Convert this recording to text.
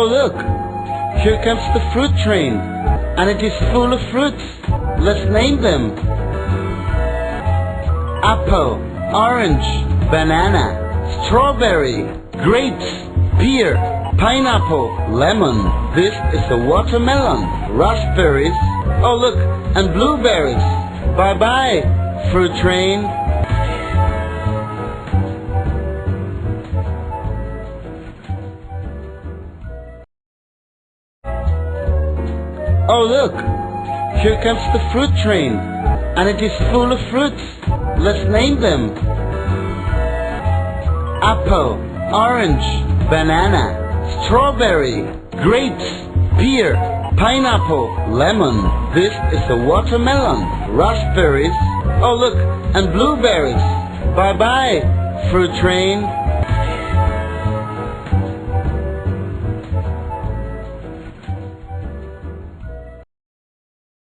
Oh look, here comes the fruit train, and it is full of fruits. Let's name them. Apple, orange, banana, strawberry, grapes, pear, pineapple, lemon. This is a watermelon. Raspberries. Oh look, and blueberries. Bye-bye, fruit train. Oh look, here comes the fruit train, and it is full of fruits. Let's name them. Apple, orange, banana, strawberry, grapes, pear, pineapple, lemon. This is a watermelon. Raspberries. Oh look, and blueberries. Bye-bye, fruit train.